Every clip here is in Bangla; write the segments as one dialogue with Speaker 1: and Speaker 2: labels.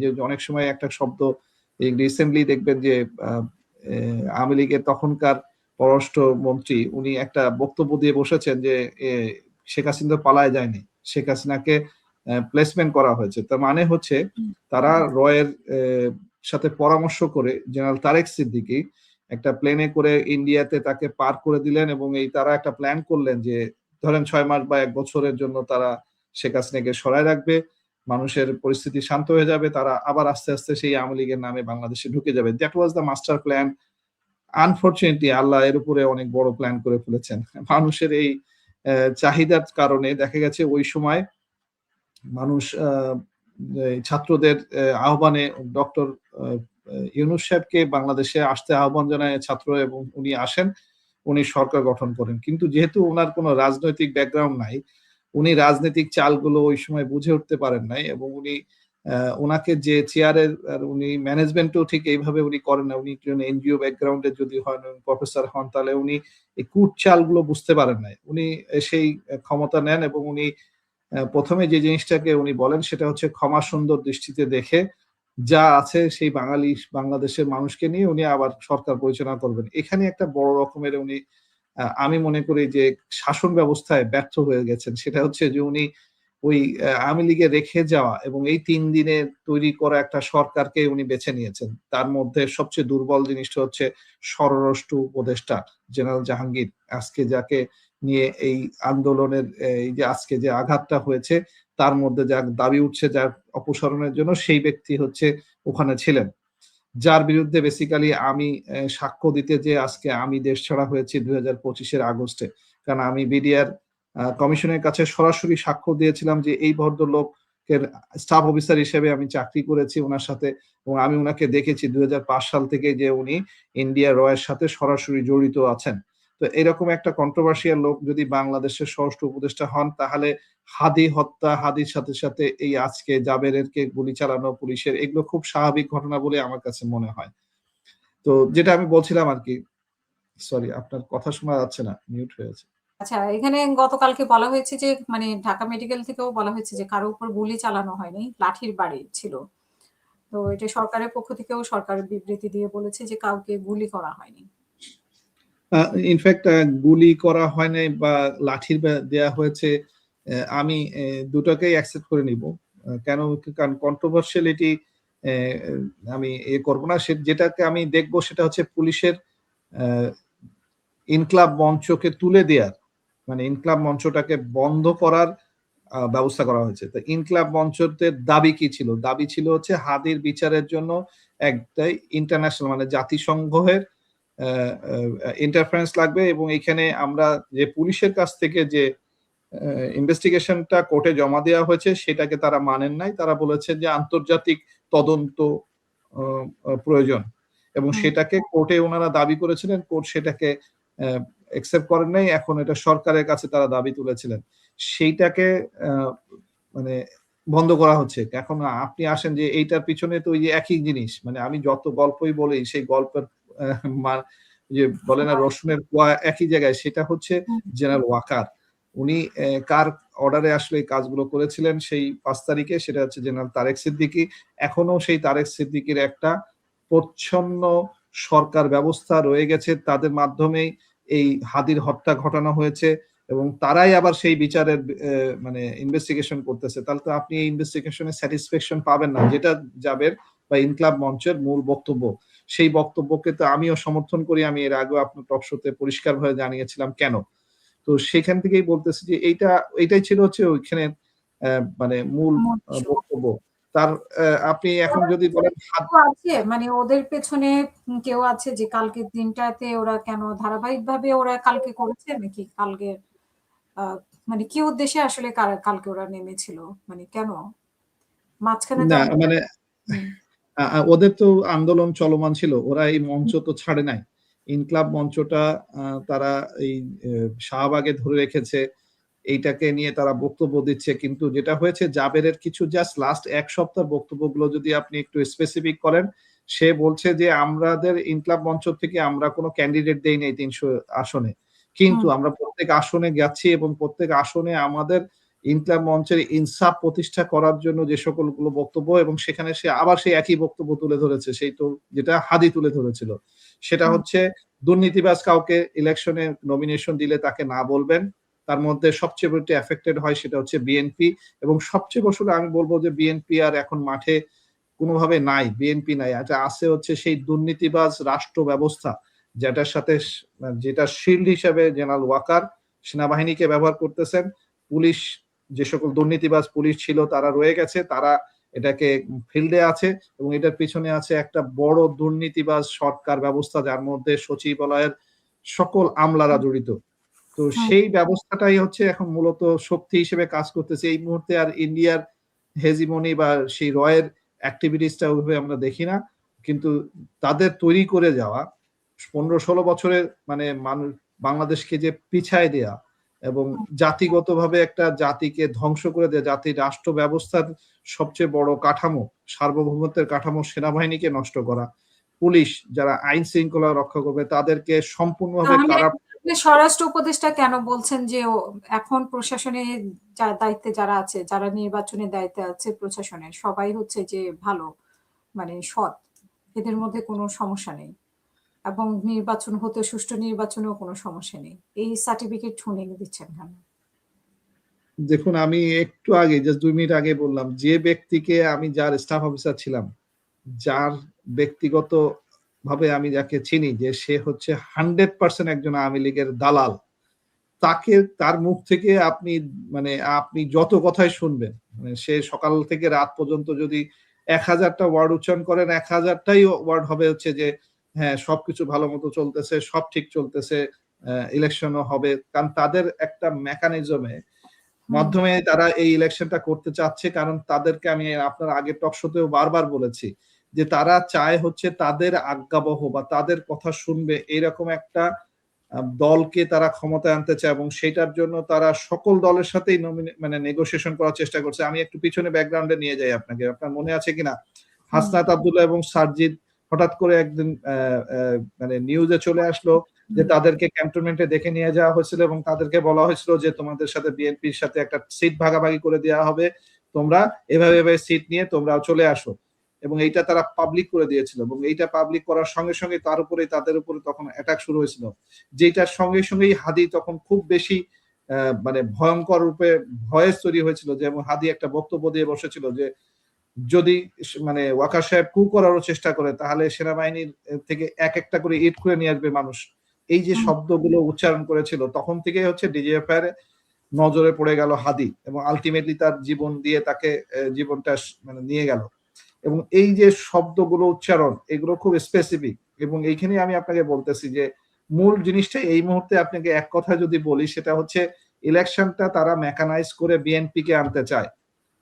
Speaker 1: যে অনেক সময় একটা শব্দ রিসেন্টলি দেখবেন যে আওয়ামী লীগের তখনকার পররাষ্ট্রমন্ত্রী উনি একটা বক্তব্য দিয়ে বসেছেন যে শেখ হাসিনা পালায় যায়নি, শেখ হাসিনাকে প্লেসমেন্ট করা হয়েছে। তার মানে হচ্ছে তারা রয়ের সাথে পরামর্শ করে জেনারেল তারেক সিদ্দিকী একটা প্লেনে করে ইন্ডিয়াতে তাকে পার করে দিলেন এবং তারা একটা প্ল্যান করলেন যে ধরেন 6 মাস বা 1 বছরের জন্য তারা শেখ হাসিনাকে সরায় রাখবে, মানুষের পরিস্থিতি শান্ত হয়ে যাবে, তারা আবার আস্তে আস্তে সেই আওয়ামী লীগের নামে বাংলাদেশে ঢুকে যাবে। That was the master plan. Unfortunately Allah এর উপরে অনেক বড় প্ল্যান করে ফেলেছেন। মানুষের এই চাহিদার কারণে দেখা গেছে ওই সময় মানুষ ছাত্রদের আহ্বানে ডক্টর ইউনূস সাহেবকে বাংলাদেশে আসতে আহ্বান জানায় ছাত্র এবং উনি আসেন, উনি সরকার গঠন করেন। কিন্তু যেহেতু ওনার কোনো রাজনৈতিক ব্যাকগ্রাউন্ড নাই, উনি রাজনৈতিক চালগুলো ওই সময় বুঝে উঠতে পারেন নাই এবং উনি ওনাকে যে চেয়ারের উনি ম্যানেজমেন্টও ঠিক এইভাবে উনি করেন না। উনি এনজিও ব্যাকগ্রাউন্ডে যদি হন, প্রফেসর হন, তাহলে উনি এই কূট চালগুলো বুঝতে পারেন নাই। উনি সেই ক্ষমতা নেন এবং উনি প্রথমে যে জিনিসটাকে উনি বলেন সেটা হচ্ছে ক্ষমা সুন্দর দৃষ্টিতে দেখে যা আছে সেই বাংলাদেশের মানুষকে নিয়ে উনি আবার সরকার পরিচালনা করবেন। এখানে একটা বড় রকমের উনি আমি মনে করি যে শাসন ব্যবস্থায় ব্যর্থ হয়ে গেছেন। সেটা হচ্ছে যে উনি ওই আওয়ামী লীগে রেখে যাওয়া এবং এই 3 দিনে তৈরি করা একটা সরকারকে উনি বেছে নিয়েছেন। তার মধ্যে সবচেয়ে দুর্বল জিনিসটা হচ্ছে স্বরাষ্ট্র উপদেষ্টা জেনারেল জাহাঙ্গীর। আজকে যাকে নিয়ে এই আন্দোলনের এই যে আজকে যে আঘাতটা হয়েছে তার মধ্যে যা দাবি উঠছে যার অপসারণের জন্য সেই ব্যক্তি হচ্ছে ওখানে ছিলেন। যার বিরুদ্ধে বেসিক্যালি আমি সাক্ষ্য দিতে যে আজকে আমি দেশ ছাড়া হয়েছি 2025 আগস্টে। কারণ আমি বিডিআর কমিশনের কাছে সরাসরি সাক্ষ্য দিয়েছিলাম যে এই ভদ্রলোকের স্টাফ অফিসার হিসেবে আমি চাকরি করেছি ওনার সাথে এবং আমি ওনাকে দেখেছি 2005 সাল থেকে যে উনি ইন্ডিয়া রয়ের সাথে সরাসরি জড়িত আছেন। তো এরকম একটা কন্ট্রোভার্সিয়াল লোক যদি বাংলাদেশের স্বরাষ্ট্র উপদেষ্টা হন তাহলে হাদি হত্যা, হাদির সাথে সাথে এই আজকে জাবেরেরকে গুলি চালানো পুলিশের, এগুলো খুব স্বাভাবিক ঘটনা বলে আমার কাছে মনে হয়। তো যেটা আমি বলছিলাম আর কি, সরি আপনার কথা শোনা যাচ্ছে না, মিউট হয়ে আছে।
Speaker 2: আচ্ছা, এখানে গতকালকে বলা হয়েছে যে মানে ঢাকা মেডিকেল থেকেও বলা হয়েছে যে কারো উপর গুলি চালানো হয়নি, লাঠির বাড়ি ছিল। তো এটা সরকারের পক্ষ থেকেও সরকার বিবৃতি দিয়ে বলেছে যে কাউকে গুলি করা হয়নি।
Speaker 1: ইনফ্যাক্ট গুলি করা হয় নাই বা লাঠির দেয়া হয়েছে, আমি দুটাকেই অ্যাকসেপ্ট করে নিব। কেন? কারণ কন্ট্রোভার্সিয়ালিটি আমি করব না। যেটাকে আমি দেখব সেটা হচ্ছে পুলিশের ইনক্লাব মঞ্চকে তুলে দেওয়ার, মানে ইনক্লাব মঞ্চটাকে বন্ধ করার ব্যবস্থা করা হয়েছে। তো ইনক্লাব মঞ্চের দাবি কি ছিল? দাবি ছিল হচ্ছে হাদির বিচারের জন্য একটাই ইন্টারন্যাশনাল মানে জাতিসংঘের ইন্টারফারেন্স লাগবে এবং এখানে আমরা যে পুলিশের কাছ থেকে যে ইনভেস্টিগেশনটা কোর্টে জমা দেওয়া হয়েছে সেটাকে তারা মানেন নাই। তারা বলেছে যে আন্তর্জাতিক তদন্ত প্রয়োজন এবং সেটাকে কোর্টে ওনারা দাবি করেছিলেন, কোর্ট সেটাকে অ্যাকসেপ্ট করেন নাই। এখন এটা সরকারের কাছে তারা দাবি তুলেছিলেন, সেইটাকে মানে বন্ধ করা হচ্ছে। এখন আপনি আসেন যে এইটার পিছনে তো ওই যে একই জিনিস, মানে আমি যত গল্পই বলি সেই গল্পের যে বলে না রসুনের কোয়া একই জায়গায়, সেটা হচ্ছে জেনারেল ওয়াকার। উনি কার অর্ডারে আসলে এই কাজগুলো করেছিলেন সেই 5 তারিখে, সেটা হচ্ছে জেনারেল তারেক সিদ্দিকী। এখনো সেই তারেক সিদ্দিকীর একটা প্রচ্ছন্ন সরকার ব্যবস্থা রয়ে গেছে, তাদের মাধ্যমেই এই হাদির হত্যা ঘটানো হয়েছে এবং তারাই আবার সেই বিচারের মানে ইনভেস্টিগেশন করতেছে। তাহলে তো আপনি এই ইনভেস্টিগেশনে স্যাটিসফ্যাকশন পাবেন না, যেটা যাবের বা ইনক্লাব মঞ্চের মূল বক্তব্য। সেই বক্তব্যকে তো আমিও সমর্থন করি, আমি এর আগেও আপনার টক শোতে পরিষ্কারভাবে জানিয়েছিলাম কেন। তো সেখান থেকেই বলতেছি যে এইটাই ছিল হচ্ছে ওইখানে মানে মূল বক্তব্য। তার আপনি এখন যদি বলেন
Speaker 2: আছে মানে ওদের পেছনে কেউ আছে যে কালকের দিনটাতে ওরা কেন ধারাবাহিকভাবে ওরা কালকে করেছে নাকি কালকে মানে কি উদ্দেশ্যে আসলে কালকে ওরা নেমেছিল, মানে কেন মাঝখানে
Speaker 1: না মানে ওদের তো আন্দোলন চলমান ছিল, ওরা এই মঞ্চ তো ছাড়ে নাই। ইনক্লাব মঞ্চটা তারা এই শাহবাগে ধরে রেখেছে, এইটাকে নিয়ে তারা বক্তব্য দিচ্ছে। কিন্তু যেটা হয়েছে জাবেরের কিছু জাস্ট লাস্ট 1 সপ্তাহ বক্তব্যগুলো যদি আপনি একটু স্পেসিফিক করেন, সে বলছে যে আমাদের ইনক্লাব মঞ্চ থেকে আমরা কোনো ক্যান্ডিডেট দেই নাই 300 আসনে, কিন্তু আমরা প্রত্যেক আসনে গেছি এবং প্রত্যেক আসনে আমাদের ইনকিলাব মঞ্চের ইনসাফ প্রতিষ্ঠা করার জন্য যে সকলগুলো বক্তব্য, এবং সেখানে সে আবার সেই একই বক্তব্য তুলে ধরেছে, সেই তো যেটা হাদি তুলে ধরেছিল। সেটা হচ্ছে দুর্নীতিবাজ কাউকে ইলেকশনে নমিনেশন দিলে তাকে না বলবেন। তার মধ্যে সবচেয়ে বেশি এফেক্টেড হয় সেটা হচ্ছে বিএনপি, এবং সবচেয়ে বড় আমি বলবো যে বিএনপি আর এখন মাঠে কোনোভাবে নাই, বিএনপি নাই। এটা আছে হচ্ছে সেই দুর্নীতিবাজ রাষ্ট্র ব্যবস্থা, যেটার সাথে যেটা শিল্ড হিসেবে জেনারেল ওয়াকার সেনাবাহিনীকে ব্যবহার করতেছেন। পুলিশ, যে সকল দুর্নীতিবাজ পুলিশ ছিল তারা রয়ে গেছে, তারা এটাকে ফিল্ডে আছে, এবং এটার পিছনে আছে একটা বড় দুর্নীতিবাজ সরকার ব্যবস্থা, যার মধ্যে সচিবালয়ের সকল আমলারা জড়িত। তো সেই ব্যবস্থাটাই হচ্ছে এখন মূলত শক্তি হিসেবে কাজ করতেছে এই মুহূর্তে। আর ইন্ডিয়ার হেজিমনি বা সেই রয়ের অ্যাক্টিভিটিসটা ওইভাবে আমরা দেখি না, কিন্তু তাদের তৈরি করে যাওয়া 15-16 বছরের মানে মানুষ বাংলাদেশকে যে পিছায় দেয়া এবং জাতিগতভাবে একটা জাতিকে ধ্বংস করে দেয়া, জাতির রাষ্ট্র ব্যবস্থার সবচেয়ে বড় কাঠামো, সার্বভৌমত্বের কাঠামো সেনাবাহিনীকে নষ্ট করা, পুলিশ যারা আইন শৃঙ্খলা রক্ষা করবে তাদেরকে সম্পূর্ণভাবে কারাপ্ট।
Speaker 2: স্বরাষ্ট্র উপদেষ্টা কেন বলছেন যে এখন প্রশাসনে দায়িত্বে যারা আছে, যারা নির্বাচনের দায়িত্বে আছে প্রশাসনের, সবাই হচ্ছে যে ভালো, মানে সৎ, এদের মধ্যে কোনো সমস্যা নেই, এবং নির্বাচন হতে সুষ্ঠু নির্বাচনেও কোনো সমস্যা নেই, এই সার্টিফিকেট শুনে দিচ্ছেন কেন?
Speaker 1: দেখুন, আমি একটু আগে জাস্ট 2 মিনিট আগে বললাম, যে ব্যক্তিকে আমি যার স্টাফ অফিসার ছিলাম, যার ব্যক্তিগত ভাবে আমি যাকে চিনি যে সে হচ্ছে 100% একজন আওয়ামী লীগের দালাল, তাকে তার মুখ থেকে আপনি মানে আপনি যত কথাই শুনবেন, মানে সে সকাল থেকে রাত পর্যন্ত যদি 1000টা ওয়ার্ড উচ্চারণ করেন, 1000টাই ওয়ার্ড হবে হচ্ছে যে হ্যাঁ সবকিছু ভালো মতো চলতেছে, সব ঠিক চলতেছে, ইলেকশনও হবে। কারণ তাদের একটা মেকানিজমে মাধ্যমে তারা এই ইলেকশনটা করতে চাচ্ছে, কারণ তাদেরকে আমি আপনার আগের টক শোতেও বারবার বলেছি যে তারা চায় হচ্ছে তাদের আজ্ঞাবহ বা তাদের কথা শুনবে এরকম একটা দলকে তারা ক্ষমতায় আনতে চায়, এবং সেটার জন্য তারা সকল দলের সাথেই মানে নেগোসিয়েশন করার চেষ্টা করছে। আমি একটু পিছনে ব্যাকগ্রাউন্ডে নিয়ে যাই আপনাকে, আপনার মনে আছে কিনা হাসনাত আব্দুল্লাহ এবং সারজিদ হঠাৎ করে একদিন মানে নিউজে চলে আসলো যে তাদেরকে ক্যান্টনমেন্টে দেখে নিয়ে যাওয়া হয়েছিল, এবং তাদেরকে বলা হয়েছিল যে তোমাদের সাথে বিএনপির সাথে একটা সিট ভাগাভাগি করে দেওয়া হবে, তোমরা এভাবে এভাবে সিট নিয়ে তোমরা চলে আসো, এবং এইটা তারা পাবলিক করে দিয়েছিল। এবং এইটা পাবলিক করার সঙ্গে সঙ্গে তার উপরে তাদের উপরে তখন অ্যাটাক শুরু হয়েছিল, যেটার সঙ্গে সঙ্গেই হাদি তখন খুব বেশি মানে ভয়ঙ্কর রূপে ভয়েস তৈরি হয়েছিল, যেমন হাদি একটা বক্তব্য দিয়ে বসেছিল যে যদি মানে ওয়াকার সাহেব কু করারও চেষ্টা করে তাহলে সেনাবাহিনীর থেকে এক একটা করে ইট করে নিয়ে আসবে মানুষ। এই যে শব্দগুলো উচ্চারণ করেছিল, তখন থেকে হচ্ছে ডিজিএফআই এর নজরে পড়ে গেল হাদি, এবং আলটিমেটলি তার জীবন দিয়ে তাকে জীবনটা মানে নিয়ে গেল। এবং এই যে শব্দগুলো উচ্চারণ, এগুলো খুব স্পেসিফিক, এবং এইখানে আমি আপনাকে বলতেছি যে মূল জিনিসটা এই মুহূর্তে আপনাকে এক কথা যদি বলি, সেটা হচ্ছে ইলেকশনটা তারা মেকানাইজ করে বিএনপি কে আনতে চায়।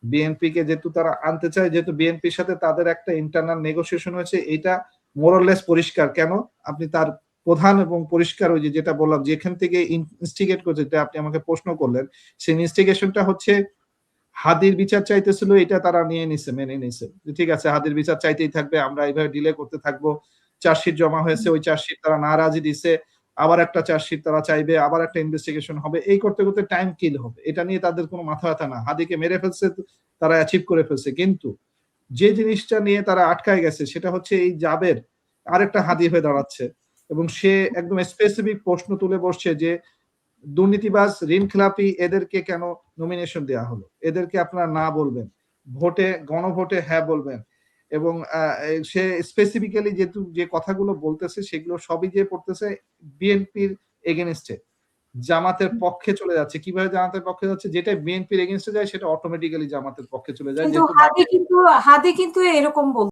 Speaker 1: বিএনপি কে যেহেতু তারা আনতে চায়, যেহেতু বিএনপির সাথে তাদের একটা ইন্টারনাল নেগোসিয়েশন হয়েছে, এটা মোরলেস পরিষ্কার। কেন? আপনি তার প্রধান এবং পরিষ্কার ওই যেটা বললাম, যেখান থেকে ইনস্টিগেট করছে, যেটা আপনি আমাকে প্রশ্ন করলেন, সেই ইনস্টিগেশনটা হচ্ছে হাদির বিচার চাইতেছিল, এটা তারা নিয়ে নিছে, মেনে নিছে। ঠিক আছে, হাদির বিচার চাইতেই থাকবে, আমরা এইভাবে ডিলে করতে থাকবো। চার্জশিট জমা হয়েছে, ওই চার্জশিট তারা নারাজি দিছে, আবার একটা চার্জশিট তারা চাইবে, আবার একটা ইনভেস্টিগেশন হবে, এই করতে করতে টাইম কিল হবে। এটা নিয়ে তাদের কোনো মাথা ব্যথা না। হাদিকে মেরে ফেলছে, তারা অ্যাচিভ করে ফেলছে, কিন্তু যে জিনিসটা নিয়ে তারা আটকায় গেছে সেটা হচ্ছে এই জাবের আরেকটা হাদি হয়ে দাঁড়াচ্ছে, এবং সে একদম স্পেসিফিক প্রশ্ন তুলে বসছে যে দুর্নীতিবাজ, ঋণ খেলাপি, এদেরকে কেন নমিনেশন দেওয়া হলো, এদেরকে আপনারা না বলবেন, ভোটে গণভোটে হ্যাঁ বলবেন। এবং সে স্পেসিফিক্যালি যেহেতু যে কথাগুলো বলতেছে সেগুলো সবই যে পড়তেছে বিএনপির এগেনস্টে, জামাতের পক্ষে চলে যাচ্ছে। কিভাবে জামাতের পক্ষে যাচ্ছে? যেটা বিএনপির এগেনস্টে যায় সেটা অটোমেটিক্যালি জামাতের পক্ষে চলে যায়।
Speaker 2: কিন্তু হাদি কিন্তু এরকম বল